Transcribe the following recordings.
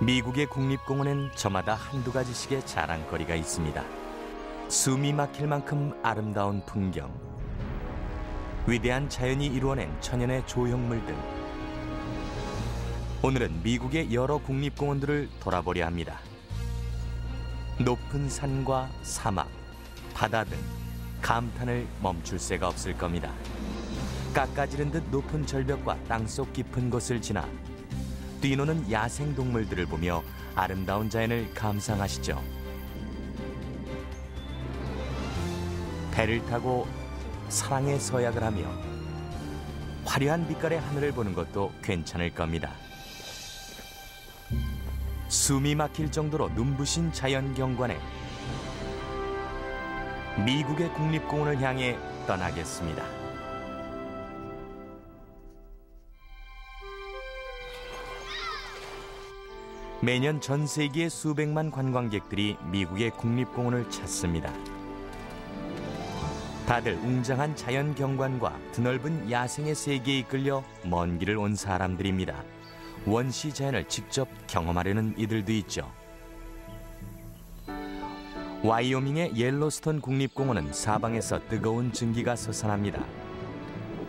미국의 국립공원엔 저마다 한두 가지씩의 자랑거리가 있습니다. 숨이 막힐 만큼 아름다운 풍경, 위대한 자연이 이루어낸 천연의 조형물 등 오늘은 미국의 여러 국립공원들을 돌아보려 합니다. 높은 산과 사막, 바다 등 감탄을 멈출 새가 없을 겁니다. 깎아지른 듯 높은 절벽과 땅속 깊은 곳을 지나 뛰노는 야생동물들을 보며 아름다운 자연을 감상하시죠. 배를 타고 사랑의 서약을 하며 화려한 빛깔의 하늘을 보는 것도 괜찮을 겁니다. 숨이 막힐 정도로 눈부신 자연 경관에 미국의 국립공원을 향해 떠나겠습니다. 매년 전 세계의 수백만 관광객들이 미국의 국립공원을 찾습니다. 다들 웅장한 자연 경관과 드넓은 야생의 세계에 이끌려 먼 길을 온 사람들입니다. 원시 자연을 직접 경험하려는 이들도 있죠. 와이오밍의 옐로스톤 국립공원은 사방에서 뜨거운 증기가 솟아납니다.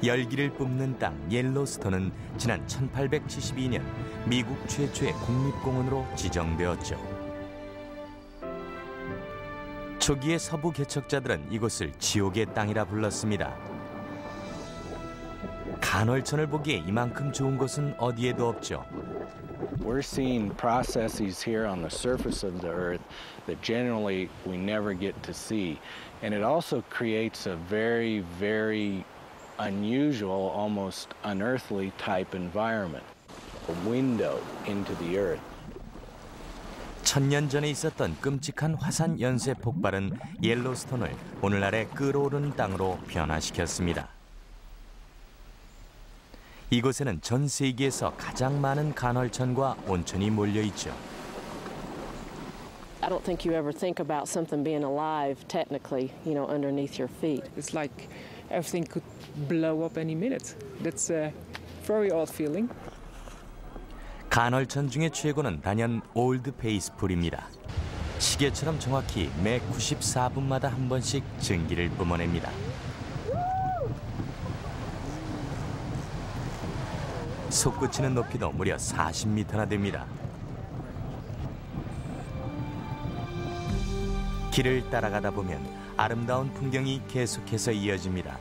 열기를 뿜는 땅 옐로스톤은 지난 1872년 미국 최초의 국립공원으로 지정되었죠. 초기의 서부 개척자들은 이곳을 지옥의 땅이라 불렀습니다. 간헐천을 보기에 이만큼 좋은 곳은 어디에도 없죠. We're seeing processes here on the surface of the earth that generally we never get to see. And it also creates a very, very unusual, almost unearthly type environment. A window into the earth. 1000년 전에 있었던 끔찍한 화산 연쇄 폭발은 옐로스톤을 오늘날의 끓어오르는 땅으로 변화시켰습니다. 이곳에는 전 세계에서 가장 많은 간헐천과 온천이 몰려 있죠. I don't think you ever think about something being alive technically, underneath your feet. It's like everything could blow up any minute. That's a very odd feeling. 간헐천 중에 최고는 단연 올드 페이스풀입니다. 시계처럼 정확히 매 94분마다 한 번씩 증기를 뿜어냅니다. 솟구치는 높이도 무려 40m나 됩니다. 길을 따라가다 보면 아름다운 풍경이 계속해서 이어집니다.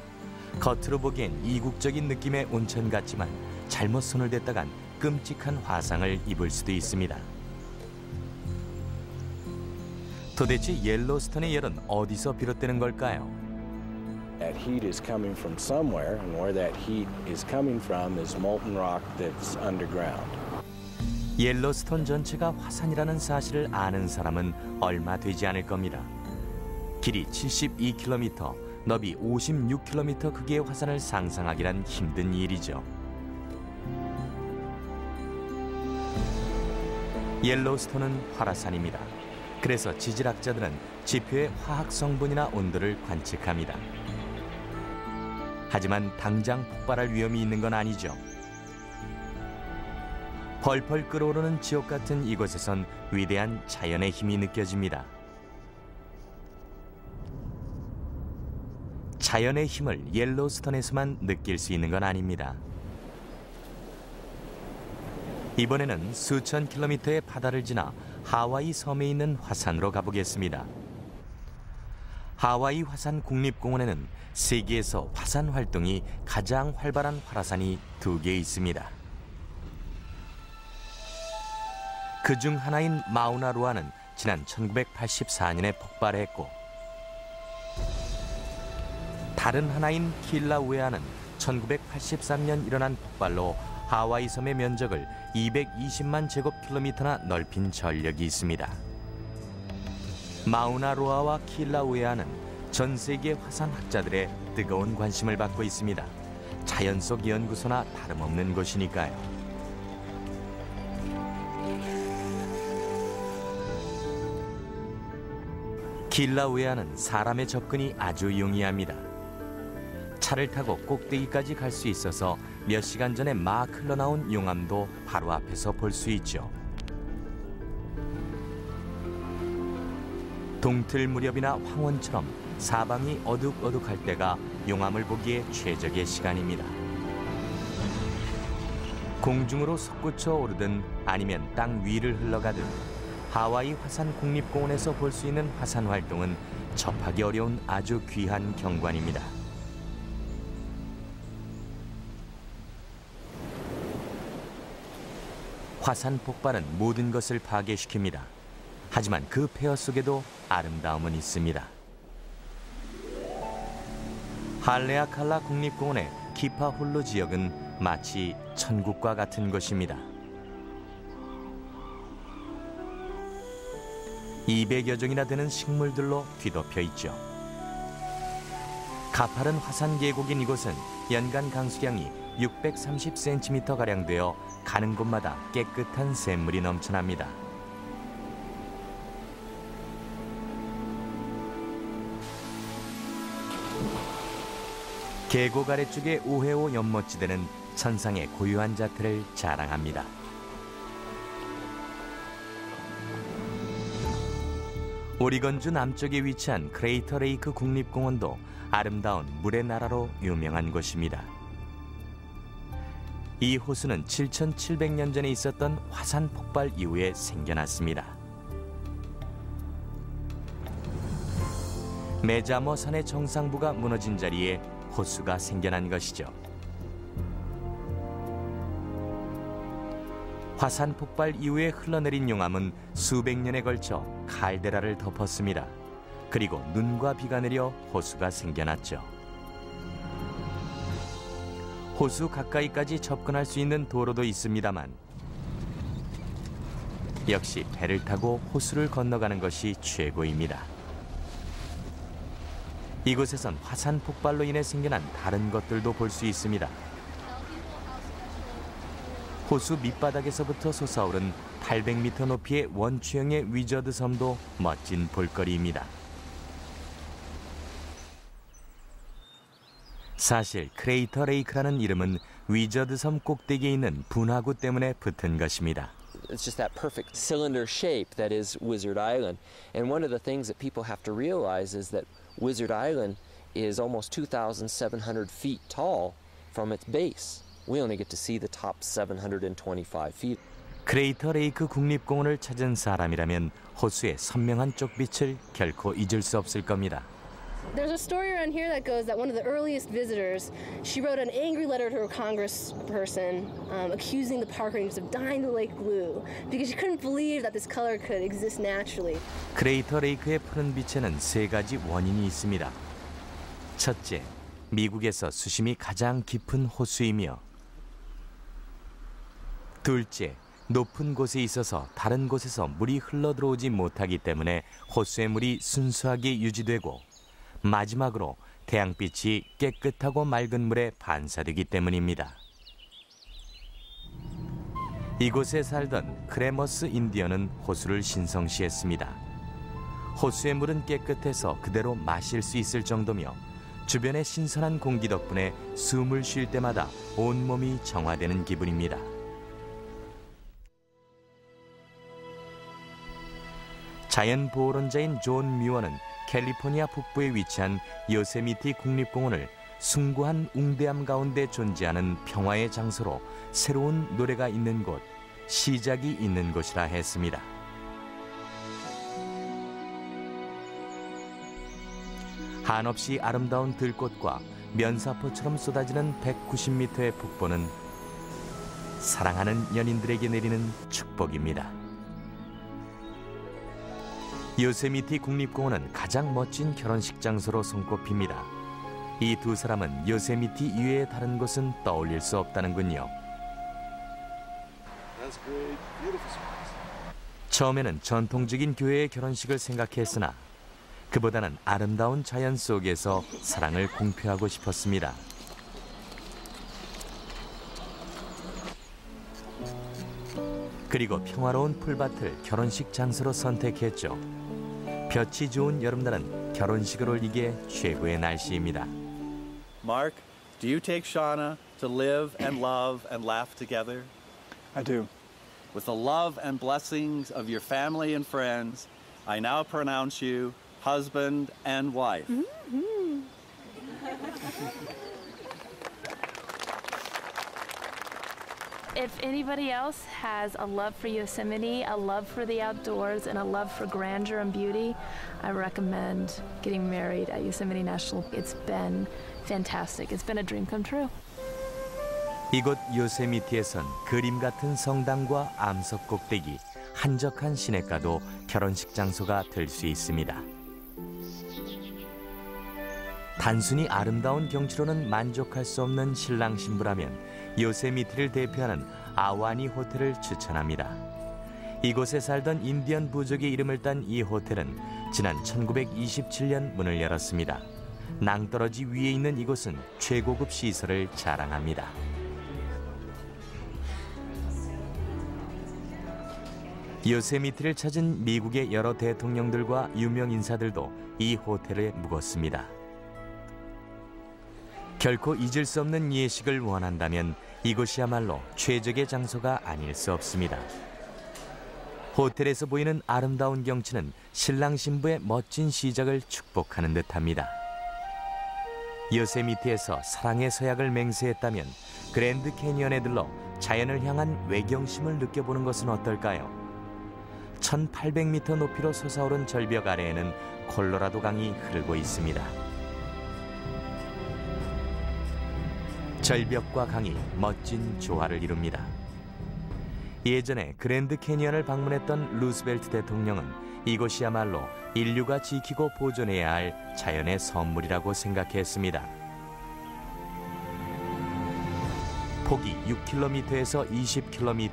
겉으로 보기엔 이국적인 느낌의 온천 같지만 잘못 손을 댔다간 끔찍한 화상을 입을 수도 있습니다. 도대체 옐로스톤의 열은 어디서 비롯되는 걸까요? That heat is coming from somewhere, and where that heat is coming from is molten rock that's underground. 옐로스톤 전체가 화산이라는 사실을 아는 사람은 얼마 되지 않을 겁니다. 길이 72km, 너비 56km 크기의 화산을 상상하기란 힘든 일이죠. 옐로스톤은 활화산입니다. 그래서 지질학자들은 지표의 화학 성분이나 온도를 관측합니다. 하지만 당장 폭발할 위험이 있는 건 아니죠. 펄펄 끓어오르는 지옥 같은 이곳에선 위대한 자연의 힘이 느껴집니다. 자연의 힘을 옐로스톤에서만 느낄 수 있는 건 아닙니다. 이번에는 수천 킬로미터의 바다를 지나 하와이 섬에 있는 화산으로 가보겠습니다. 하와이 화산 국립공원에는 세계에서 화산 활동이 가장 활발한 활화산이 2개 있습니다. 그중 하나인 마우나로아는 지난 1984년에 폭발했고, 다른 하나인 킬라우에아는 1983년 일어난 폭발로 하와이 섬의 면적을 220만 제곱킬로미터나 넓힌 전력이 있습니다. 마우나로아와 킬라우에아는 전 세계 화산 학자들의 뜨거운 관심을 받고 있습니다. 자연 속 연구소나 다름없는 곳이니까요. 킬라우에아는 사람의 접근이 아주 용이합니다. 차를 타고 꼭대기까지 갈 수 있어서 몇 시간 전에 막 흘러나온 용암도 바로 앞에서 볼 수 있죠. 동틀 무렵이나 황혼처럼 사방이 어둑어둑할 때가 용암을 보기에 최적의 시간입니다. 공중으로 솟구쳐 오르든 아니면 땅 위를 흘러가든 하와이 화산 국립공원에서 볼 수 있는 화산 활동은 접하기 어려운 아주 귀한 경관입니다. 화산 폭발은 모든 것을 파괴시킵니다. 하지만 그 폐허 속에도 아름다움은 있습니다. 할레아칼라 국립공원의 키파훌루 지역은 마치 천국과 같은 곳입니다. 200여 종이나 되는 식물들로 뒤덮여 있죠. 가파른 화산 계곡인 이곳은 연간 강수량이 630cm가량 되어 가는 곳마다 깨끗한 샘물이 넘쳐납니다. 계곡 아래쪽의 우헤오 연못지대는 천상의 고유한 자태를 자랑합니다. 오리건주 남쪽에 위치한 크레이터 레이크 국립공원도 아름다운 물의 나라로 유명한 곳입니다. 이 호수는 7,700년 전에 있었던 화산 폭발 이후에 생겨났습니다. 메자머 산의 정상부가 무너진 자리에 호수가 생겨난 것이죠. 화산 폭발 이후에 흘러내린 용암은 수백 년에 걸쳐 칼데라를 덮었습니다. 그리고 눈과 비가 내려 호수가 생겨났죠. 호수 가까이까지 접근할 수 있는 도로도 있습니다만 역시 배를 타고 호수를 건너가는 것이 최고입니다. 이곳에선 화산 폭발로 인해 생겨난 다른 것들도 볼 수 있습니다. 호수 밑바닥에서부터 솟아오른 800m 높이의 원추형의 위저드 섬도 멋진 볼거리입니다. 사실 크레이터 레이크라는 이름은 위저드 섬 꼭대기에 있는 분화구 때문에 붙은 것입니다. It's just that perfect cylinder shape that is Wizard Island. And one of the things that people have to realize is that Wizard Island is almost 2,700 feet tall from its base. We only get to see the top 725 feet. 크레이터 레이크 국립공원을 찾은 사람이라면 호수의 선명한 쪽빛을 결코 잊을 수 없을 겁니다. There's a story around here that goes that one of the earliest visitors, she wrote an angry letter to her congressperson accusing the park rangers of dyeing the lake blue because she couldn't believe that this color could exist naturally. 크레이터 레이크의 푸른 빛에는 세 가지 원인이 있습니다. 첫째, 미국에서 수심이 가장 깊은 호수이며 둘째, 높은 곳에 있어서 다른 곳에서 물이 흘러들어오지 못하기 때문에 호수의 물이 순수하게 유지되고 마지막으로 태양빛이 깨끗하고 맑은 물에 반사되기 때문입니다. 이곳에 살던 크레머스 인디언은 호수를 신성시했습니다. 호수의 물은 깨끗해서 그대로 마실 수 있을 정도며 주변의 신선한 공기 덕분에 숨을 쉴 때마다 온몸이 정화되는 기분입니다. 자연 보호론자인 존 뮤어는 캘리포니아 북부에 위치한 요세미티 국립공원을 숭고한 웅대함 가운데 존재하는 평화의 장소로 새로운 노래가 있는 곳, 시작이 있는 곳이라 했습니다. 한없이 아름다운 들꽃과 면사포처럼 쏟아지는 190m의 폭포는 사랑하는 연인들에게 내리는 축복입니다. 요세미티 국립공원은 가장 멋진 결혼식 장소로 손꼽힙니다. 이 두 사람은 요세미티 이외의 다른 곳은 떠올릴 수 없다는군요. 처음에는 전통적인 교회의 결혼식을 생각했으나 그보다는 아름다운 자연 속에서 사랑을 공표하고 싶었습니다. 그리고 평화로운 풀밭을 결혼식 장소로 선택했죠. 볕이 좋은 여름날은 결혼식을 올리기에 최고의 날씨입니다. Mark, do you take Shauna to live and love and laugh together? I do. With the love and blessings of your family and friends, I now pronounce you husband and wife. If anybody else has a love for Yosemite, a love for the outdoors, and a love for grandeur and beauty, I recommend getting married at Yosemite National. It's been fantastic. It's been a dream come true. 이곳 요세미티에선 그림 같은 성당과 암석 꼭대기, 한적한 시냇가도 결혼식 장소가 될 수 있습니다. 단순히 아름다운 경치로는 만족할 수 없는 신랑 신부라면 요세미티를 대표하는 아와니 호텔을 추천합니다. 이곳에 살던 인디언 부족의 이름을 딴 이 호텔은 지난 1927년 문을 열었습니다. 낭떠러지 위에 있는 이곳은 최고급 시설을 자랑합니다. 요세미티를 찾은 미국의 여러 대통령들과 유명 인사들도 이 호텔에 묵었습니다. 결코 잊을 수 없는 예식을 원한다면 이곳이야말로 최적의 장소가 아닐 수 없습니다. 호텔에서 보이는 아름다운 경치는 신랑 신부의 멋진 시작을 축복하는 듯합니다. 요세미티에서 사랑의 서약을 맹세했다면 그랜드 캐니언에 들러 자연을 향한 외경심을 느껴보는 것은 어떨까요? 1800m 높이로 솟아오른 절벽 아래에는 콜로라도 강이 흐르고 있습니다. 절벽과 강이 멋진 조화를 이룹니다. 예전에 그랜드 캐니언을 방문했던 루스벨트 대통령은 이곳이야말로 인류가 지키고 보존해야 할 자연의 선물이라고 생각했습니다. 폭이 6km에서 20km,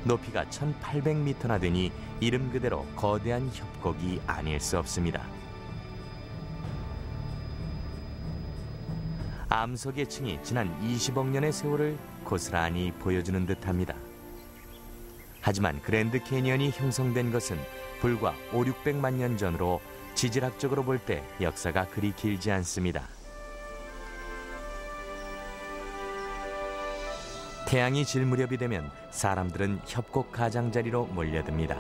높이가 1800m나 되니 이름 그대로 거대한 협곡이 아닐 수 없습니다. 암석의 층이 지난 20억 년의 세월을 고스란히 보여주는 듯합니다. 하지만 그랜드 캐니언이 형성된 것은 불과 500~600만 년 전으로 지질학적으로 볼 때 역사가 그리 길지 않습니다. 태양이 질 무렵이 되면 사람들은 협곡 가장자리로 몰려듭니다.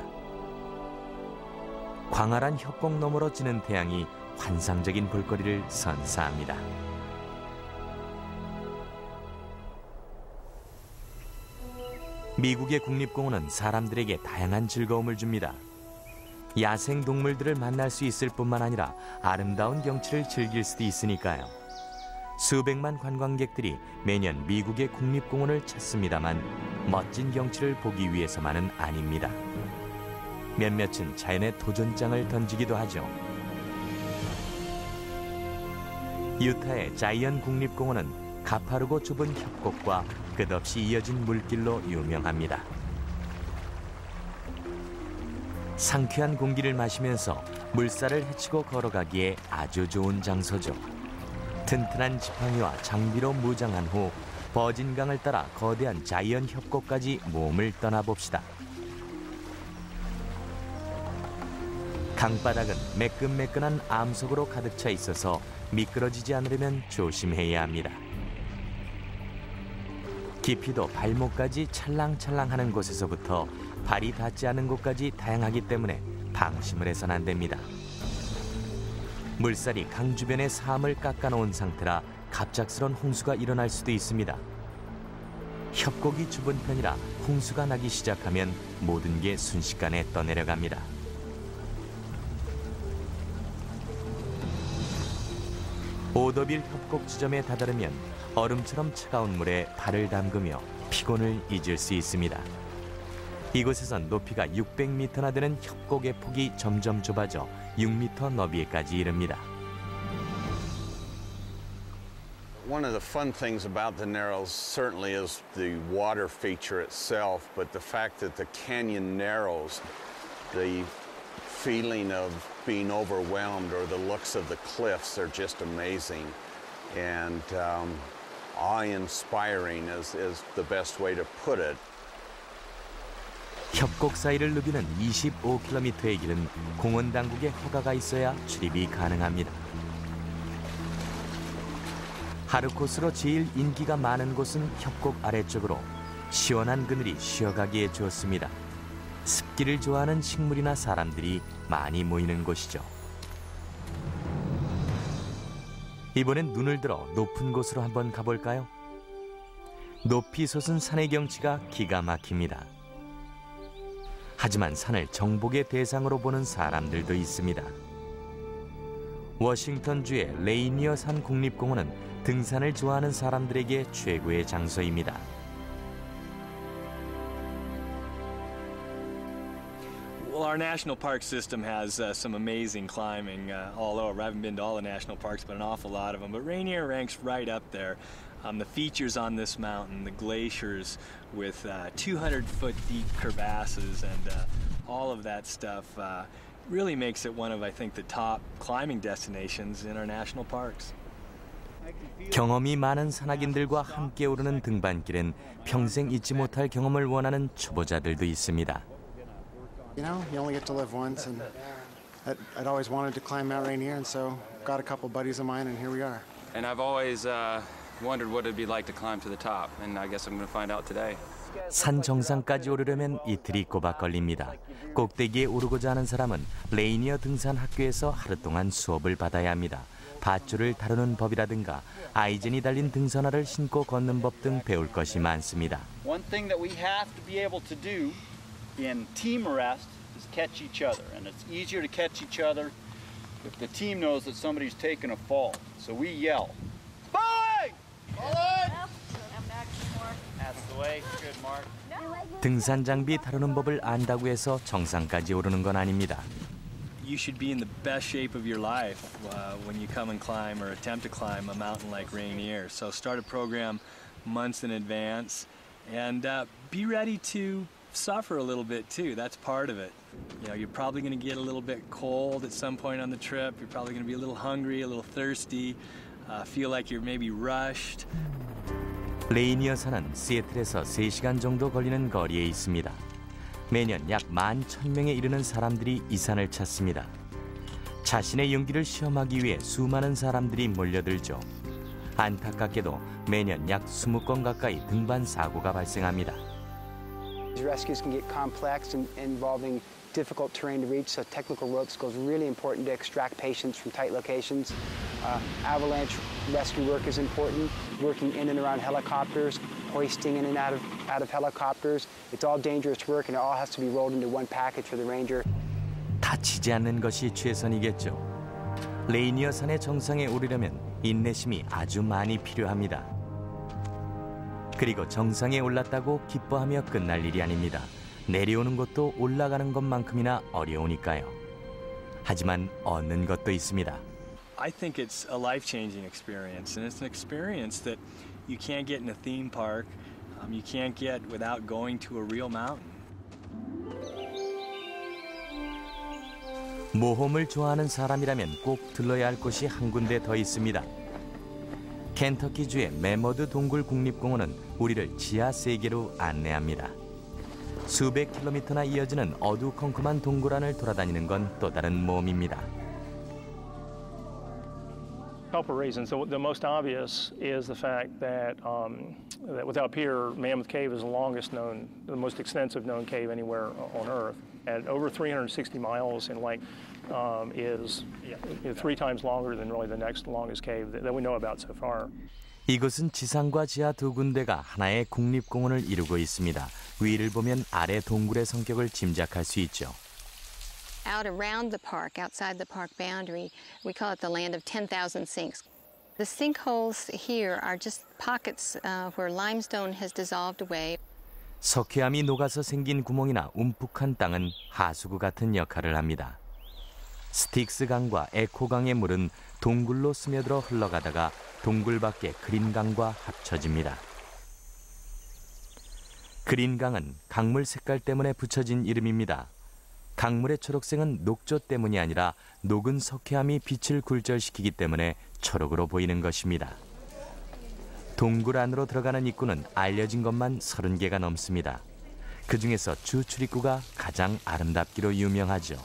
광활한 협곡 너머로 지는 태양이 환상적인 볼거리를 선사합니다. 미국의 국립공원은 사람들에게 다양한 즐거움을 줍니다. 야생 동물들을 만날 수 있을 뿐만 아니라 아름다운 경치를 즐길 수도 있으니까요. 수백만 관광객들이 매년 미국의 국립공원을 찾습니다만 멋진 경치를 보기 위해서만은 아닙니다. 몇몇은 자연의 도전장을 던지기도 하죠. 유타의 자이언 국립공원은 가파르고 좁은 협곡과 끝없이 이어진 물길로 유명합니다. 상쾌한 공기를 마시면서 물살을 헤치고 걸어가기에 아주 좋은 장소죠. 튼튼한 지팡이와 장비로 무장한 후 버진강을 따라 거대한 자이언 협곡까지 몸을 떠나봅시다. 강바닥은 매끈매끈한 암석으로 가득 차 있어서 미끄러지지 않으려면 조심해야 합니다. 깊이도 발목까지 찰랑찰랑하는 곳에서부터 발이 닿지 않은 곳까지 다양하기 때문에 방심을 해서는 안 됩니다. 물살이 강 주변의 사암을 깎아놓은 상태라 갑작스런 홍수가 일어날 수도 있습니다. 협곡이 좁은 편이라 홍수가 나기 시작하면 모든 게 순식간에 떠내려갑니다. 오더빌 협곡 지점에 다다르면 얼음처럼 차가운 물에 발을 담그며 피곤을 잊을 수 있습니다. 이곳에선 높이가 600m나 되는 협곡의 폭이 점점 좁아져 6m 너비에까지 이릅니다. One of the fun things about the Narrows certainly is the water feature itself, but the fact that the canyon narrows, the feeling of being overwhelmed or the looks of the cliffs are just amazing. And awe-inspiring is the best way to put it. 협곡 사이를 누비는 25km의 길은 공원 당국의 허가가 있어야 출입이 가능합니다. 하루 코스로 제일 인기가 많은 곳은 협곡 아래쪽으로 시원한 그늘이 쉬어가기에 좋습니다. 습기를 좋아하는 식물이나 사람들이 많이 모이는 곳이죠. 이번엔 눈을 들어 높은 곳으로 한번 가볼까요? 높이 솟은 산의 경치가 기가 막힙니다. 하지만 산을 정복의 대상으로 보는 사람들도 있습니다. 워싱턴주의 레이니어 산 국립공원은 등산을 좋아하는 사람들에게 최고의 장소입니다. Well, our national park system has some amazing climbing all over. I haven't been to all the national parks, but an awful lot of them. But Rainier ranks right up there. The features on this mountain, the glaciers with 200-foot deep crevasses and all of that stuff really makes it one of, I think, the top climbing destinations in our national parks. 경험이 많은 산악인들과 함께 오르는 등반길엔 평생 잊지 못할 경험을 원하는 초보자들도 있습니다. You know, you only get to live once, and I'd always wanted to climb Mount Rainier, and so got a couple buddies of mine, and here we are. And I've always wondered what it'd be like to climb to the top, and I guess I'm going to find out today. 산 정상까지 오르려면 이틀이 꼬박 걸립니다. 꼭대기에 오르고자 하는 사람은 레이니어 등산 학교에서 하루 동안 수업을 받아야 합니다. 밧줄을 다루는 법이라든가 아이젠이 달린 등산화를 신고 걷는 법 등 배울 것이 많습니다. One thing that we have to be able to do in team arrest is catch each other, and it's easier to catch each other if the team knows that somebody's taken a fall. So we yell, "Falling! Falling!" That's the way. Good, Mark. 등산 장비 다루는 법을 안다고 해서 정상까지 오르는 건 아닙니다. You should be in the best shape of your life when you come and climb or attempt to climb a mountain like Rainier. So start a program months in advance and be ready to suffer a little bit too. That's part of it. You know, you're probably going to get a little bit cold at some point on the trip. You're probably going to be a little hungry, a little thirsty, feel like you're maybe rushed. 레이니어 산은 시애틀에서 3시간 정도 걸리는 거리에 있습니다. 매년 약 11,000명에 이르는 사람들이 이 산을 찾습니다. 자신의 용기를 시험하기 위해 수많은 사람들이 몰려들죠. 안타깝게도 매년 약 20건 가까이 등반 사고가 발생합니다. Rescues can get complex and involving difficult terrain to reach, so technical rope skills are really important to extract patients from tight locations. Avalanche rescue work is important, working in and around helicopters, hoisting in and out of helicopters. It's all dangerous work, and it all has to be rolled into one package for the ranger. 다치지 않는 것이 최선이겠죠. 레이니어 산의 정상에 오르려면 인내심이 아주 많이 필요합니다. 그리고 정상에 올랐다고 기뻐하며 끝날 일이 아닙니다. 내려오는 것도 올라가는 것만큼이나 어려우니까요. 하지만 얻는 것도 있습니다. I think it's a life-changing experience, and it's an experience that you can't get in a theme park. You can't get without going to a real mountain. 모험을 좋아하는 사람이라면 꼭 들러야 할 곳이 한 군데 더 있습니다. 켄터키주의 매머드 동굴 국립공원은 우리를 지하 세계로 안내합니다. 수백 킬로미터나 이어지는 어두컴컴한 동굴 안을 돌아다니는 건 또 다른 모험입니다. Couple reasons. The most obvious is the fact that that without Pierre, Mammoth Cave is the most extensive known cave anywhere on Earth. At over 360 miles in length, is 3 times longer than really the next longest cave that we know about so far. 이곳은 지상과 지하 두 군데가 하나의 국립공원을 이루고 있습니다. 위를 보면 아래 동굴의 성격을 짐작할 수 있죠. Out around the park, outside the park boundary, we call it the land of 10,000 sinks. The sinkholes here are just pockets where limestone has dissolved away. 석회암이 녹아서 생긴 구멍이나 움푹한 땅은 하수구 같은 역할을 합니다. 스틱스 강과 에코 강의 물은 동굴로 스며들어 흘러가다가 동굴 밖의 그린강과 합쳐집니다. 그린강은 강물 색깔 때문에 붙여진 이름입니다. 강물의 초록색은 녹조 때문이 아니라 녹은 석회암이 빛을 굴절시키기 때문에 초록으로 보이는 것입니다. 동굴 안으로 들어가는 입구는 알려진 것만 30개가 넘습니다. 그 중에서 주 출입구가 가장 아름답기로 유명하죠.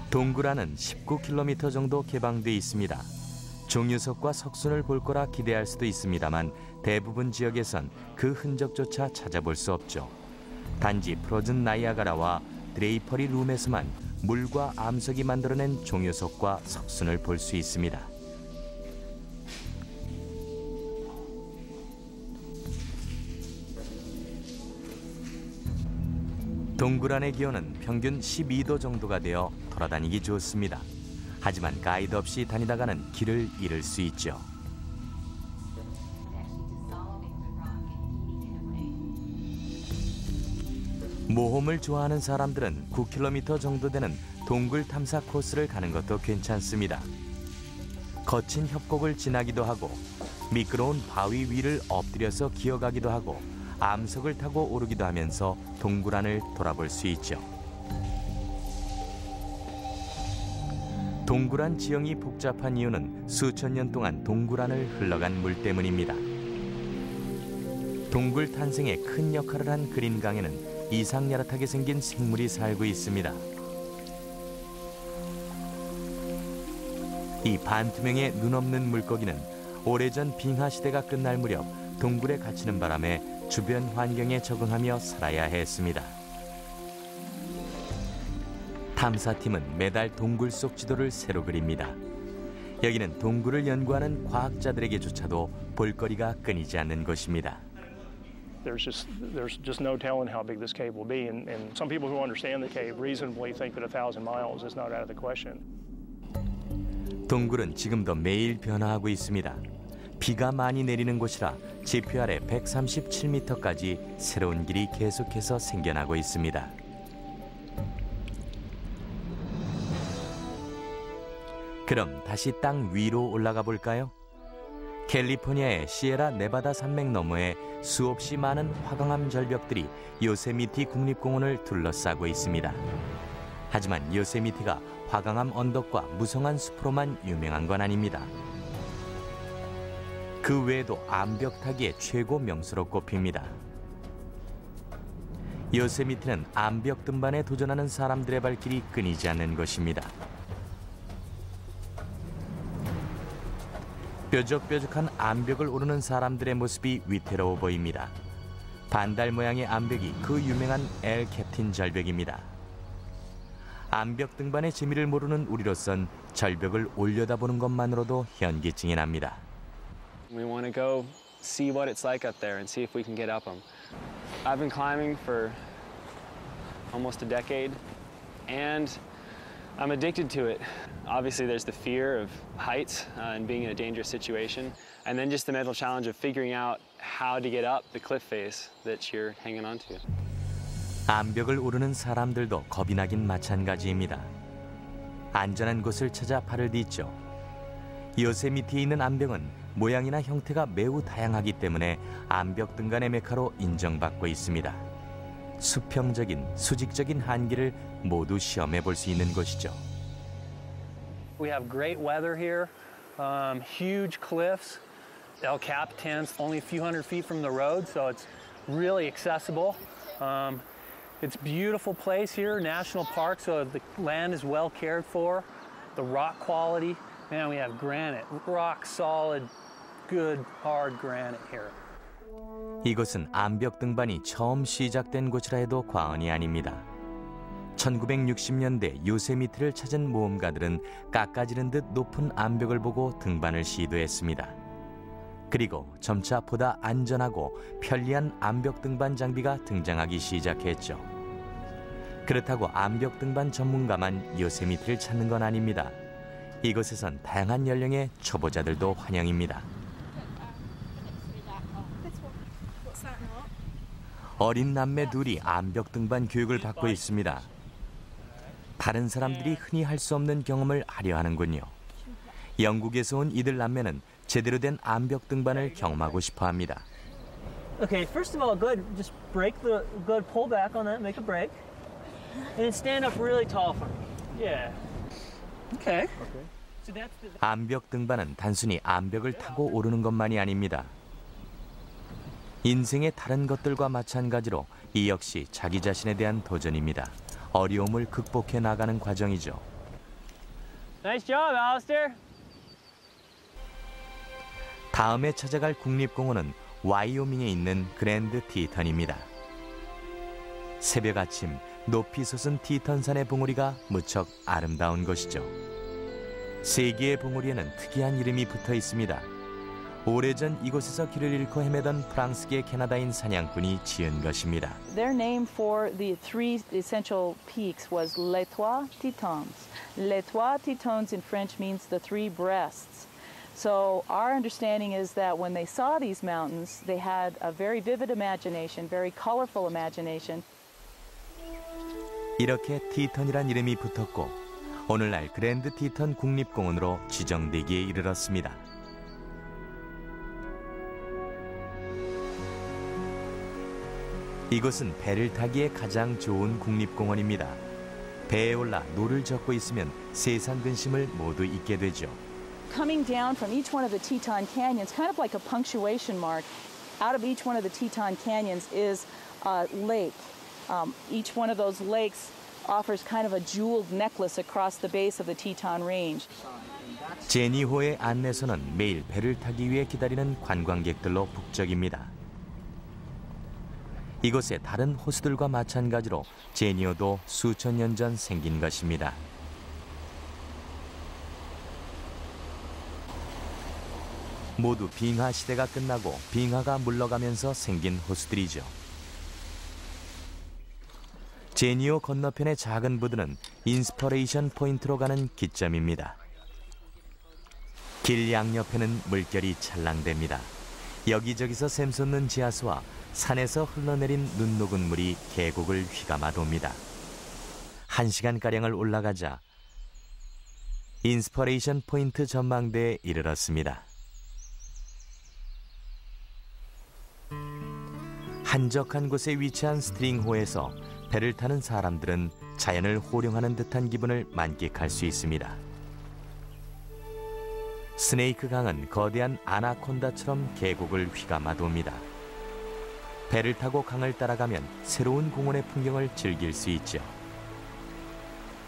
동굴 안은 19km 정도 개방돼 있습니다. 종유석과 석순을 볼 거라 기대할 수도 있습니다만 대부분 지역에선 그 흔적조차 찾아볼 수 없죠. 단지 프로즌 나이아가라와 드레이퍼리 룸에서만 물과 암석이 만들어낸 종유석과 석순을 볼 수 있습니다. 동굴 안의 기온은 평균 12도 정도가 되어 돌아다니기 좋습니다. 하지만 가이드 없이 다니다가는 길을 잃을 수 있죠. 모험을 좋아하는 사람들은 9km 정도 되는 동굴 탐사 코스를 가는 것도 괜찮습니다. 거친 협곡을 지나기도 하고 미끄러운 바위 위를 엎드려서 기어가기도 하고 암석을 타고 오르기도 하면서 동굴 안을 돌아볼 수 있죠. 동굴 안 지형이 복잡한 이유는 수천 년 동안 동굴 안을 흘러간 물 때문입니다. 동굴 탄생에 큰 역할을 한 그린강에는 이상야릇하게 생긴 생물이 살고 있습니다. 이 반투명의 눈 없는 물고기는 오래전 빙하 시대가 끝날 무렵 동굴에 갇히는 바람에 주변 환경에 적응하며 살아야 했습니다. 탐사팀은 매달 동굴 속 지도를 새로 그립니다. 여기는 동굴을 연구하는 과학자들에게조차도 볼거리가 끊이지 않는 곳입니다. There's just no telling how big this cave will be, and some people who understand the cave reasonably think that 1,000 miles is not out of the question. 동굴은 지금도 매일 변화하고 있습니다. 비가 많이 내리는 곳이라 지표 아래 137m까지 새로운 길이 계속해서 생겨나고 있습니다. 그럼 다시 땅 위로 올라가 볼까요? 캘리포니아의 시에라 네바다 산맥 너머에 수없이 많은 화강암 절벽들이 요세미티 국립공원을 둘러싸고 있습니다. 하지만 요세미티가 화강암 언덕과 무성한 숲으로만 유명한 건 아닙니다. 그 외에도 암벽 타기의 최고 명소로 꼽힙니다. 요세미티는 암벽 등반에 도전하는 사람들의 발길이 끊이지 않는 곳입니다. 뾰족뾰족한 암벽을 오르는 사람들의 모습이 위태로워 보입니다. 반달 모양의 암벽이 그 유명한 엘 캡틴 절벽입니다. 암벽 등반의 재미를 모르는 우리로선 절벽을 올려다보는 것만으로도 현기증이 납니다. We want to go see what it's like up there and see if we can get up them. I've been climbing for almost a decade and I'm addicted to it. Obviously there's the fear of heights and being in a dangerous situation, and then just the mental challenge of figuring out how to get up the cliff face that you're hanging onto. 암벽을 오르는 사람들도 겁이 나긴 마찬가지입니다. 안전한 곳을 찾아 발을 딛죠. 요세미티에 있는 암벽은 모양이나 형태가 매우 다양하기 때문에 암벽 등반의 메카로 인정받고 있습니다. 수평적인, 수직적인 한계를 모두 시험해 볼 수 있는 곳이죠. We have great weather here, huge cliffs. El Capitan's only a few hundred feet from the road, so it's really accessible. It's a beautiful place here, national park, so the land is well cared for. The rock quality, man, we have granite, rock solid, good, hard granite here. 이곳은 암벽 등반이 처음 시작된 곳이라 해도 과언이 아닙니다. 1960년대 요세미티를 찾은 모험가들은 깎아지른 듯 높은 암벽을 보고 등반을 시도했습니다. 그리고 점차 보다 안전하고 편리한 암벽 등반 장비가 등장하기 시작했죠. 그렇다고 암벽 등반 전문가만 요세미티를 찾는 건 아닙니다. 이곳에선 다양한 연령의 초보자들도 환영입니다. 어린 남매 둘이 암벽 등반 교육을 받고 있습니다. 다른 사람들이 흔히 할 수 없는 경험을 하려 하는군요. 영국에서 온 이들 남매는 제대로 된 암벽 등반을 경험하고 싶어 합니다. Okay, first of all, good. Just break the good. Pull back on that. Make a break, and then stand up really tall for me. Yeah. Okay. So that's the. 암벽 등반은 단순히 암벽을 타고 오르는 것만이 아닙니다. 인생의 다른 것들과 마찬가지로 이 역시 자기 자신에 대한 도전입니다. 어려움을 극복해 나가는 과정이죠. Nice job, Alistair. 다음에 찾아갈 국립공원은 와이오밍에 있는 그랜드 티턴입니다. 새벽 아침 높이 솟은 티턴산의 봉우리가 무척 아름다운 곳이죠. 세 개의 봉우리에는 특이한 이름이 붙어 있습니다. 오래전 이곳에서 길을 잃고 헤매던 프랑스계 캐나다인 사냥꾼이 지은 것입니다. Their name for the three essential peaks was Les Trois Titans. Les Trois Titans in French means the three breasts. So our understanding is that when they saw these mountains, they had a very vivid imagination, very colorful imagination. 이렇게 티턴이란 이름이 붙었고 오늘날 그랜드 티턴 국립공원으로 지정되기에 이르렀습니다. 이곳은 배를 타기에 가장 좋은 국립공원입니다. 배에 올라 노를 젓고 있으면 세상 근심을 모두 잊게 되죠. Coming down from each one of the Teton Canyons, kind of like a punctuation mark, out of each one of the Teton Canyons is a lake. Each one of those lakes offers kind of a jeweled necklace across the base of the Teton Range. 제니호의 안내소는 매일 배를 타기 위해 기다리는 관광객들로 북적입니다. 이곳에 다른 호수들과 마찬가지로 제니호도 수천 년 전 생긴 것입니다. 모두 빙하 시대가 끝나고 빙하가 물러가면서 생긴 호수들이죠. 제니호 건너편의 작은 부두는 인스퍼레이션 포인트로 가는 기점입니다. 길 양옆에는 물결이 찰랑댑니다. 여기저기서 샘솟는 지하수와 산에서 흘러내린 눈 녹은 물이 계곡을 휘감아 돕니다. 1시간가량을 올라가자 인스퍼레이션 포인트 전망대에 이르렀습니다. 한적한 곳에 위치한 스트링호에서 배를 타는 사람들은 자연을 호령하는 듯한 기분을 만끽할 수 있습니다. 스네이크 강은 거대한 아나콘다처럼 계곡을 휘감아 돕니다. 배를 타고 강을 따라가면 새로운 공원의 풍경을 즐길 수 있죠.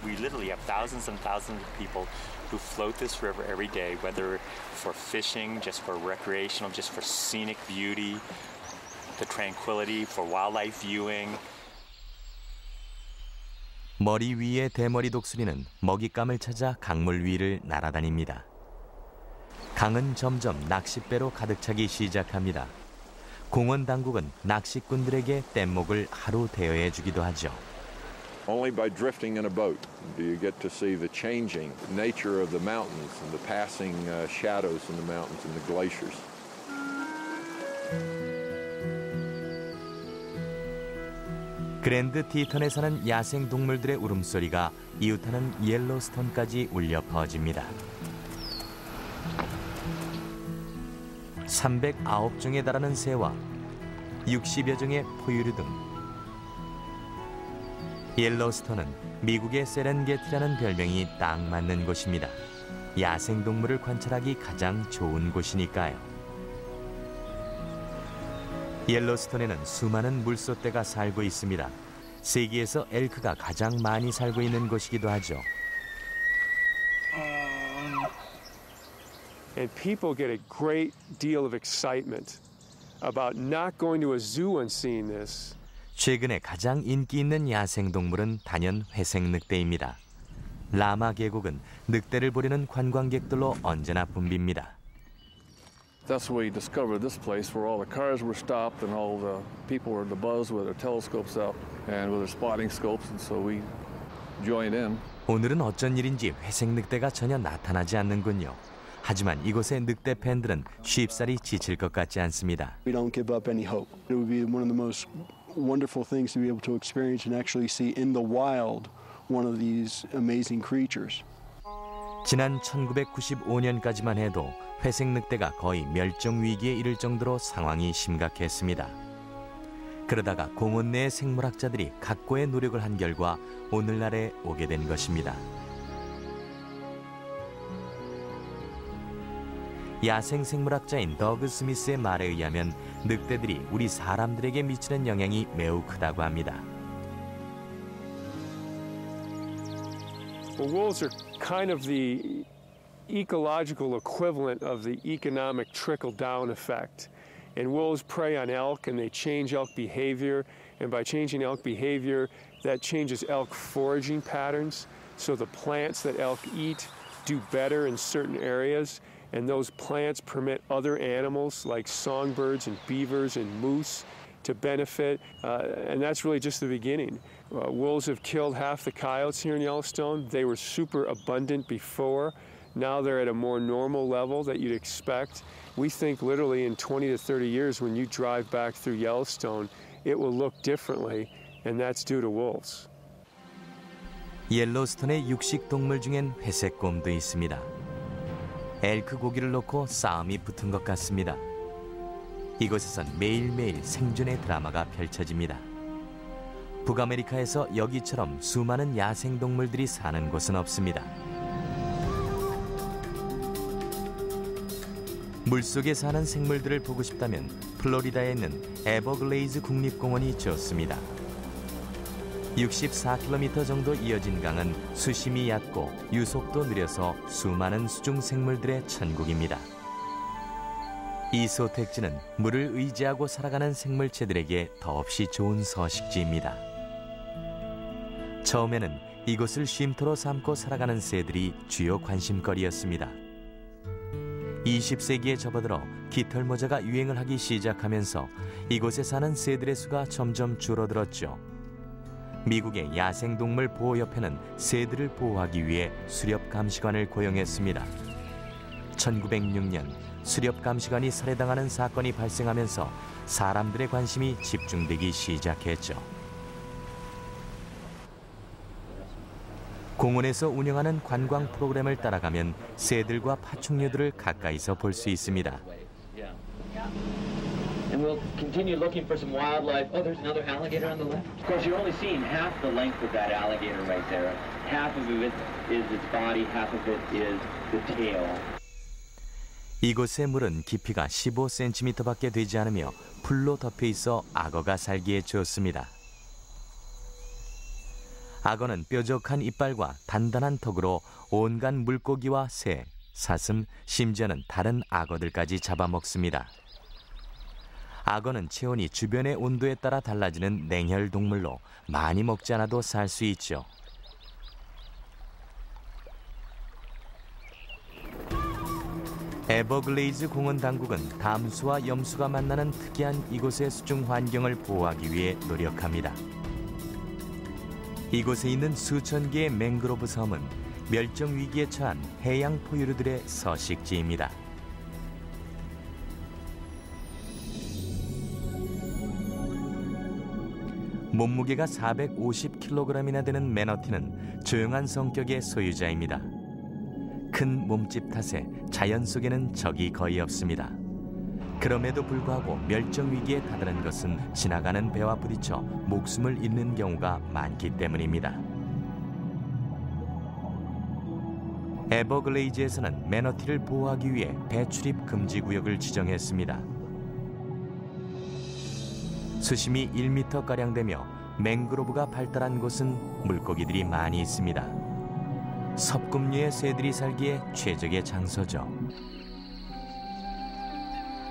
We literally have thousands and thousands of people who float this river every day, whether for fishing, just for recreational, just for scenic beauty, the tranquility, for wildlife viewing. 머리 위의 대머리 독수리는 먹잇감을 찾아 강물 위를 날아다닙니다. 강은 점점 낚싯배로 가득 차기 시작합니다. 공원 당국은 낚시꾼들에게 뗏목을 하루 대여해 주기도 하죠. Only by drifting in a boat do you get to see the changing nature of the mountains and the passing shadows in the mountains and the glaciers. 그랜드 티턴에 사는 야생 동물들의 울음소리가 이웃하는 옐로스톤까지 울려 퍼집니다. 309종에 달하는 새와 60여 종의 포유류 등 옐로스톤은 미국의 세렌게티라는 별명이 딱 맞는 곳입니다. 야생동물을 관찰하기 가장 좋은 곳이니까요. 옐로스톤에는 수많은 물소떼가 살고 있습니다. 세계에서 엘크가 가장 많이 살고 있는 곳이기도 하죠. And people get a great deal of excitement about not going to a zoo and seeing this. 최근에 가장 인기 있는 야생동물은 단연 회색늑대입니다. 라마 계곡은 늑대를 보려는 관광객들로 언제나 붐빕니다. That's where we discovered this place where all the cars were stopped and all the people were in the buzz with their telescopes out and with their spotting scopes, and so we joined in. 오늘은 어쩐 일인지 회색늑대가 전혀 나타나지 않는군요. 하지만 이곳의 늑대 팬들은 쉽사리 지칠 것 같지 않습니다. We don't give up any hope. It would be one of the most wonderful things to be able to experience and actually see in the wild one of these amazing creatures. 지난 1995년까지만 해도 회색늑대가 거의 멸종 위기에 이를 정도로 상황이 심각했습니다. 그러다가 공원 내 생물학자들이 각고의 노력을 한 결과 오늘날에 오게 된 것입니다. 야생 생물학자인 더그 스미스의 말에 의하면 늑대들이 우리 사람들에게 미치는 영향이 매우 크다고 합니다. Well, wolves are kind of the ecological equivalent of the economic trickle-down effect. And wolves prey on elk and they change elk behavior. And by changing elk behavior, that changes elk foraging patterns. So the plants that elk eat do better in certain areas. And those plants permit other animals like songbirds and beavers and moose to benefit. And that's really just the beginning. Wolves have killed half the coyotes here in Yellowstone. They were super abundant before. Now they're at a more normal level that you'd expect. We think literally in 20 to 30 years when you drive back through Yellowstone, it will look differently, and that's due to wolves. 옐로스톤의 육식 동물 중엔 회색곰도 있습니다. 엘크 고기를 놓고 싸움이 붙은 것 같습니다. 이곳에선 매일매일 생존의 드라마가 펼쳐집니다. 북아메리카에서 여기처럼 수많은 야생동물들이 사는 곳은 없습니다. 물속에 사는 생물들을 보고 싶다면 플로리다에 있는 에버글레이즈 국립공원이 좋습니다. 64km 정도 이어진 강은 수심이 얕고 유속도 느려서 수많은 수중 생물들의 천국입니다. 이 소택지는 물을 의지하고 살아가는 생물체들에게 더없이 좋은 서식지입니다. 처음에는 이곳을 쉼터로 삼고 살아가는 새들이 주요 관심거리였습니다. 20세기에 접어들어 깃털모자가 유행을 하기 시작하면서 이곳에 사는 새들의 수가 점점 줄어들었죠. 미국의 야생동물보호협회는 새들을 보호하기 위해 수렵감시관을 고용했습니다. 1906년 수렵감시관이 살해당하는 사건이 발생하면서 사람들의 관심이 집중되기 시작했죠. 공원에서 운영하는 관광 프로그램을 따라가면 새들과 파충류들을 가까이서 볼 수 있습니다. And we'll continue looking for some wildlife. Oh, there's another alligator on the left. Of course, you're only seeing half the length of that alligator right there. Half of it is its body, half of it is the tail. 이곳의 물은 깊이가 15cm밖에 되지 않으며 풀로 덮여 있어 악어가 살기에 좋습니다. 악어는 뾰족한 이빨과 단단한 턱으로 온갖 물고기와 새, 사슴, 심지어는 다른 악어들까지 잡아먹습니다. 악어는 체온이 주변의 온도에 따라 달라지는 냉혈 동물로 많이 먹지 않아도 살 수 있죠. 에버글레이즈 공원 당국은 담수와 염수가 만나는 특이한 이곳의 수중 환경을 보호하기 위해 노력합니다. 이곳에 있는 수천 개의 맹그로브 섬은 멸종 위기에 처한 해양 포유류들의 서식지입니다. 몸무게가 450kg이나 되는 매너티는 조용한 성격의 소유자입니다. 큰 몸집 탓에 자연 속에는 적이 거의 없습니다. 그럼에도 불구하고 멸종 위기에 다다른 것은 지나가는 배와 부딪혀 목숨을 잃는 경우가 많기 때문입니다. 에버글레이즈에서는 매너티를 보호하기 위해 배출입 금지 구역을 지정했습니다. 수심이 1m가량 되며 맹그로브가 발달한 곳은 물고기들이 많이 있습니다. 섭금류의 새들이 살기에 최적의 장소죠.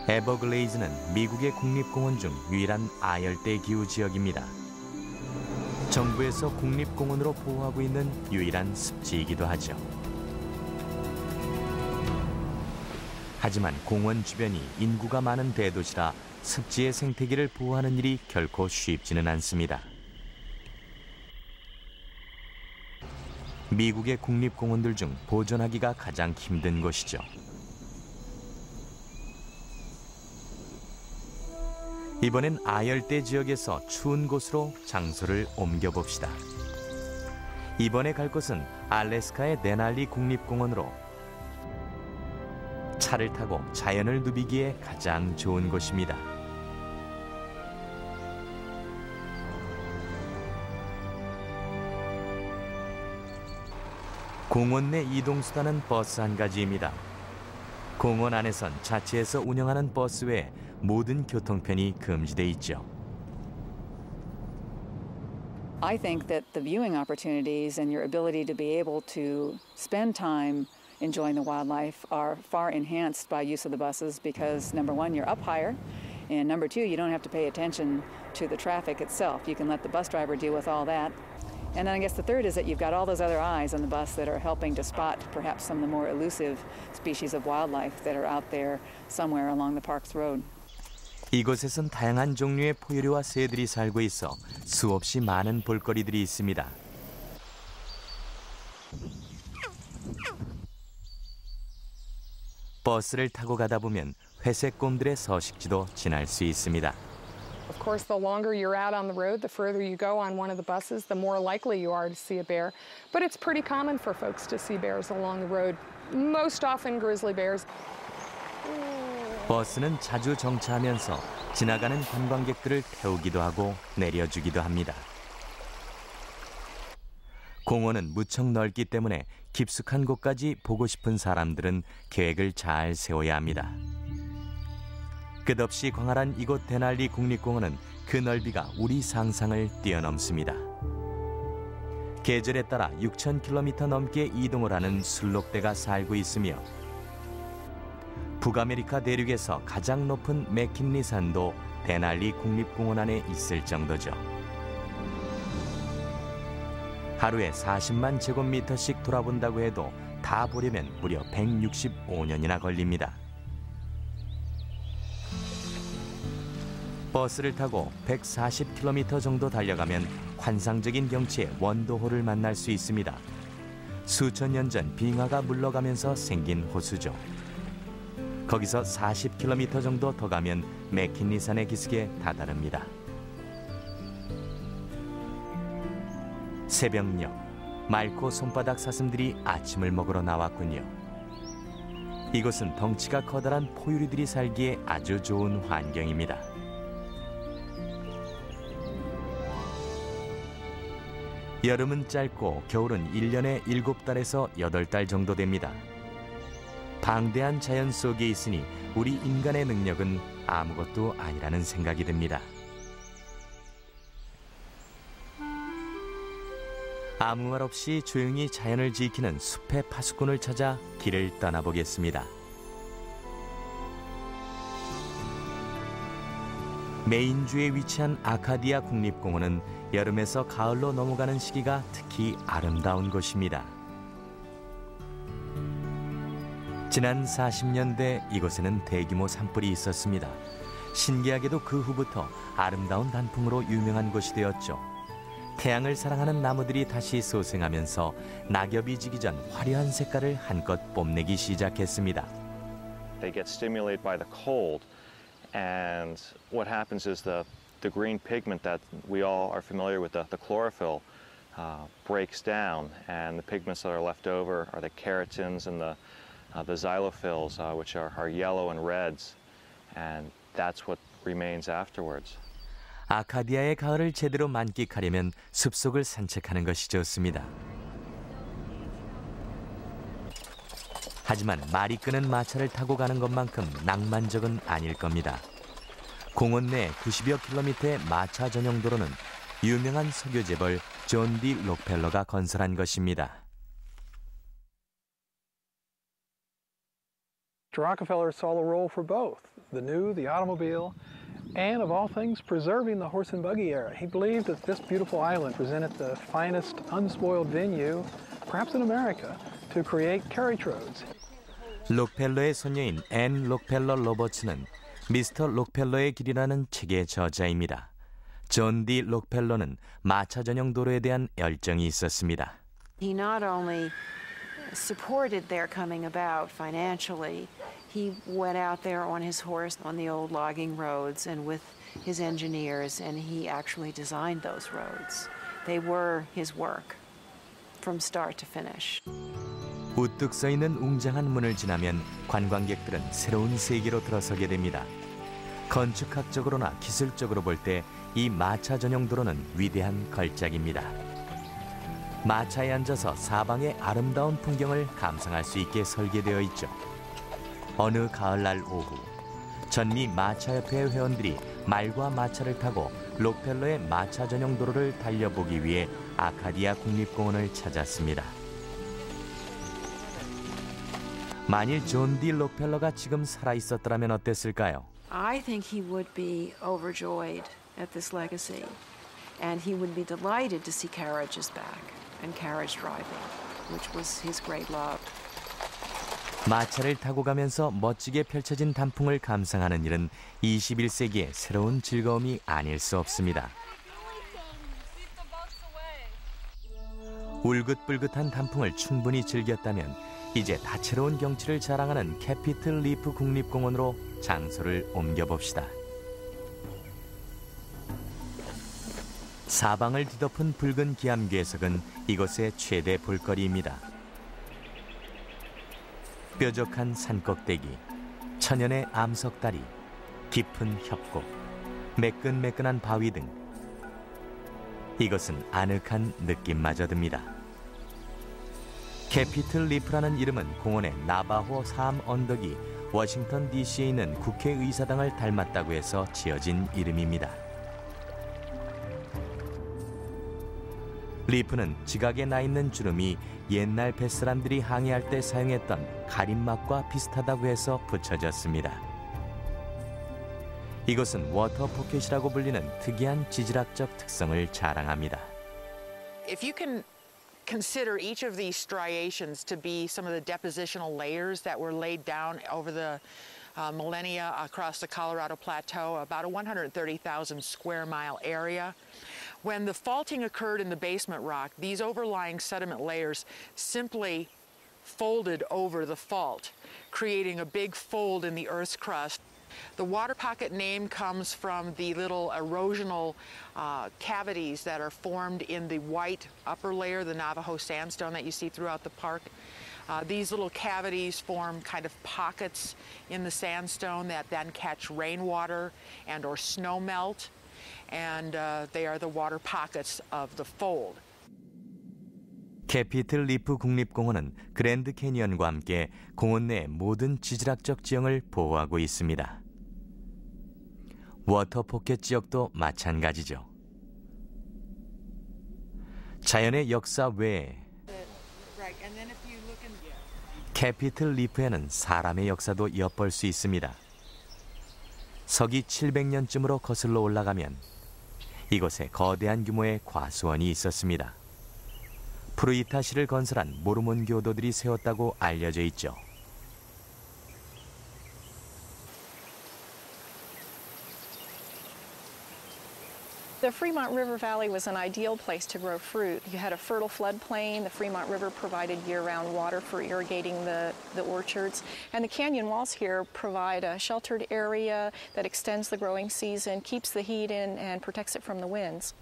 에버글레이즈는 미국의 국립공원 중 유일한 아열대 기후 지역입니다. 정부에서 국립공원으로 보호하고 있는 유일한 습지이기도 하죠. 하지만 공원 주변이 인구가 많은 대도시라 습지의 생태계를 보호하는 일이 결코 쉽지는 않습니다. 미국의 국립공원들 중 보존하기가 가장 힘든 곳이죠. 이번엔 아열대 지역에서 추운 곳으로 장소를 옮겨봅시다. 이번에 갈 곳은 알래스카의 데날리 국립공원으로 차를 타고 자연을 누비기에 가장 좋은 곳입니다. 공원 내 이동수단은 버스 한 가지입니다. 공원 안에선 자체에서 운영하는 버스 외에 모든 교통편이 금지돼 있죠. I think that the viewing opportunities and your ability to be able to spend time enjoying the wildlife are far enhanced by use of the buses because, number one, you're up higher, and number two, you don't have to pay attention to the traffic itself. You can let the bus driver deal with all that. And then I guess the third is that you've got all those other eyes on the bus that are helping to spot perhaps some of the more elusive species of wildlife that are out there somewhere along the park's road. 이곳에선 다양한 종류의 포유류와 새들이 살고 있어 수없이 많은 볼거리들이 있습니다. 버스를 타고 가다 보면 회색 곰들의 서식지도 지날 수 있습니다. Of course, the longer you're out on the road, the further you go on one of the buses, the more likely you are to see a bear. But it's pretty common for folks to see bears along the road, most often grizzly bears. 버스는 자주 정차하면서 지나가는 관광객들을 태우기도 하고 내려주기도 합니다. 공원은 무척 넓기 때문에 깊숙한 곳까지 보고 싶은 사람들은 계획을 잘 세워야 합니다. 끝없이 광활한 이곳 데날리 국립공원은 그 넓이가 우리 상상을 뛰어넘습니다. 계절에 따라 6,000km 넘게 이동을 하는 술록대가 살고 있으며 북아메리카 대륙에서 가장 높은 맥킨리 산도 데날리 국립공원 안에 있을 정도죠. 하루에 40만 제곱미터씩 돌아본다고 해도 다 보려면 무려 165년이나 걸립니다. 버스를 타고 140km 정도 달려가면 환상적인 경치의 원도호를 만날 수 있습니다. 수천 년 전 빙하가 물러가면서 생긴 호수죠. 거기서 40km 정도 더 가면 맥킨리 산의 기슭에 다다릅니다. 새벽녘, 맑고 손바닥 사슴들이 아침을 먹으러 나왔군요. 이곳은 덩치가 커다란 포유류들이 살기에 아주 좋은 환경입니다. 여름은 짧고 겨울은 1년에 7달에서 8달 정도 됩니다. 방대한 자연 속에 있으니 우리 인간의 능력은 아무것도 아니라는 생각이 듭니다. 아무 말 없이 조용히 자연을 지키는 숲의 파수꾼을 찾아 길을 떠나보겠습니다. 메인주에 위치한 아카디아 국립공원은 여름에서 가을로 넘어가는 시기가 특히 아름다운 곳입니다. 지난 40년대 이곳에는 대규모 산불이 있었습니다. 신기하게도 그 후부터 아름다운 단풍으로 유명한 곳이 되었죠. 태양을 사랑하는 나무들이 다시 소생하면서 낙엽이 지기 전 화려한 색깔을 한껏 뽐내기 시작했습니다. They get stimulated by the cold, and what happens is the green pigment that we all are familiar with, the chlorophyll, breaks down, and the pigments that are left over are the keratins and the xylophils, which are yellow and reds, and that's what remains afterwards. 아카디아의 가을을 제대로 만끽하려면 숲속을 산책하는 것이 좋습니다. 하지만 말이 끄는 마차를 타고 가는 것만큼 낭만적은 아닐 겁니다. 공원 내 90여 킬로미터의 마차 전용 도로는 유명한 석유 재벌 존 디 록펠러가 건설한 것입니다. Rockefeller saw the role for both, the new, the automobile, and of all things, preserving the horse and buggy era. He believed that this beautiful island presented the finest unspoiled venue, perhaps in America, to create carriage roads. 록펠러의 손녀인 앤 록펠러 로버츠는 미스터 록펠러의 길이라는 책의 저자입니다. 존 디 록펠러는 마차 전용 도로에 대한 열정이 있었습니다. He not only supported their coming about financially, he went out there on his horse on the old logging roads and with his engineers, and he actually designed those roads. They were his work from start to finish. 우뚝 서 있는 웅장한 문을 지나면 관광객들은 새로운 세계로 들어서게 됩니다. 건축학적으로나 기술적으로 볼 때 이 마차 전용 도로는 위대한 걸작입니다. 마차에 앉아서 사방의 아름다운 풍경을 감상할 수 있게 설계되어 있죠. 어느 가을날 오후, 전미 마차협회 회원들이 말과 마차를 타고 록펠러의 마차 전용 도로를 달려보기 위해 아카디아 국립공원을 찾았습니다. 만일 존 D. 록펠러가 지금 살아있었더라면 어땠을까요? I think he would be overjoyed at this legacy, and he would be delighted to see carriages back and carriage driving, which was his great love. 마차를 타고 가면서 멋지게 펼쳐진 단풍을 감상하는 일은 21세기의 새로운 즐거움이 아닐 수 없습니다. 울긋불긋한 단풍을 충분히 즐겼다면 이제 다채로운 경치를 자랑하는 캐피틀 리프 국립공원으로 장소를 옮겨봅시다. 사방을 뒤덮은 붉은 기암괴석은 이곳의 최대 볼거리입니다. 뾰족한 산꼭대기, 천연의 암석다리, 깊은 협곡, 매끈매끈한 바위 등 이것은 아늑한 느낌마저 듭니다. 캐피틀 리프라는 이름은 공원의 나바호 삶 언덕이 워싱턴 DC에 있는 국회의사당을 닮았다고 해서 지어진 이름입니다. 리프는 지각에 나 있는 주름이 옛날 뱃사람들이 항해할 때 사용했던 가림막과 비슷하다고 해서 붙여졌습니다. 이것은 워터 포켓이라고 불리는 특이한 지질학적 특성을 자랑합니다. If you can consider each of these striations to be some of the depositional layers that were laid down over the millennia across the Colorado Plateau, about a 130,000 square mile area. When the faulting occurred in the basement rock, these overlying sediment layers simply folded over the fault, creating a big fold in the Earth's crust. The water pocket name comes from the little erosional cavities that are formed in the white upper layer, the Navajo sandstone that you see throughout the park. These little cavities form kind of pockets in the sandstone that then catch rainwater and or snow melt, and they are the water pockets of the fold. 캐피틀 리프 국립공원은 그랜드 캐니언과 함께 공원 내 모든 지질학적 지형을 보호하고 있습니다. 워터 포켓 지역도 마찬가지죠. 자연의 역사 외에 캐피틀 리프에는 사람의 역사도 엿볼 수 있습니다. 서기 700년쯤으로 거슬러 올라가면 이곳에 거대한 규모의 과수원이 있었습니다. 프루이타시를 건설한 모르몬 교도들이 세웠다고 알려져 있죠. The Fremont River Valley was an ideal place to grow fruit. You had a fertile floodplain. The Fremont River provided year-round water for irrigating the orchards. And the canyon walls here provide a sheltered area that extends the growing season, keeps the heat in, and protects it from the winds.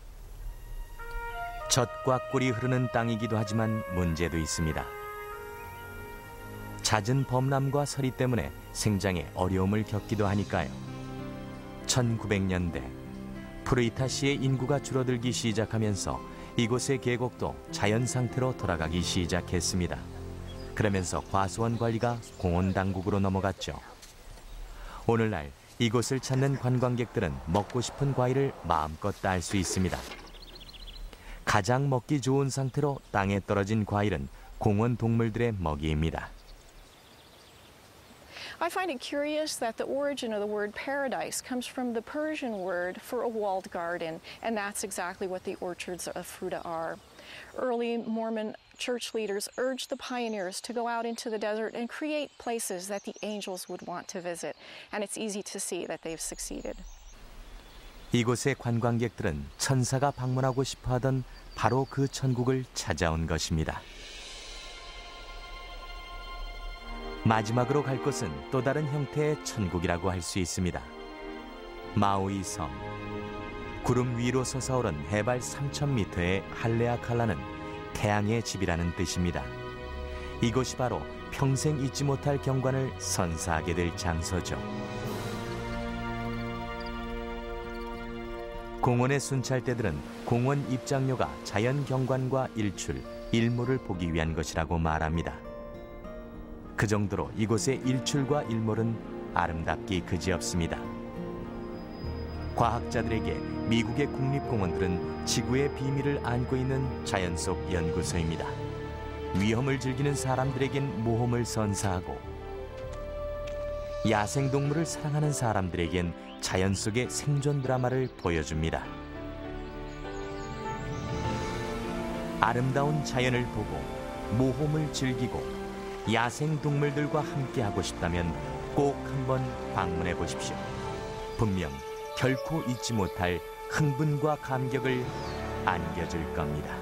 젖과 꿀이 흐르는 땅이기도 하지만 문제도 있습니다. 잦은 범람과 서리 때문에 생장에 어려움을 겪기도 하니까요. 1900년대 프루이타시의 인구가 줄어들기 시작하면서 이곳의 계곡도 자연 상태로 돌아가기 시작했습니다. 그러면서 과수원 관리가 공원 당국으로 넘어갔죠. 오늘날 이곳을 찾는 관광객들은 먹고 싶은 과일을 마음껏 딸 수 있습니다. 가장 먹기 좋은 상태로 땅에 떨어진 과일은 공원 동물들의 먹이입니다. I find it curious that the origin of the word paradise comes from the Persian word for a walled garden, and that's exactly what the orchards of Fruta are. Early Mormon church leaders urged the pioneers to go out into the desert and create places that the angels would want to visit, and it's easy to see that they've succeeded. 이곳의 관광객들은 천사가 방문하고 싶어하던 바로 그 천국을 찾아온 것입니다. 마지막으로 갈 곳은 또 다른 형태의 천국이라고 할 수 있습니다. 마우이 섬. 구름 위로 솟아오른 해발 3,000m의 할레아칼라는 태양의 집이라는 뜻입니다. 이곳이 바로 평생 잊지 못할 경관을 선사하게 될 장소죠. 공원의 순찰대들은 공원 입장료가 자연 경관과 일출, 일몰을 보기 위한 것이라고 말합니다. 그 정도로 이곳의 일출과 일몰은 아름답기 그지없습니다. 과학자들에게 미국의 국립공원들은 지구의 비밀을 안고 있는 자연 속 연구소입니다. 위험을 즐기는 사람들에겐 모험을 선사하고 야생동물을 사랑하는 사람들에겐 자연 속의 생존 드라마를 보여줍니다. 아름다운 자연을 보고 모험을 즐기고 야생동물들과 함께하고 싶다면 꼭 한번 방문해 보십시오. 분명 결코 잊지 못할 흥분과 감격을 안겨줄 겁니다.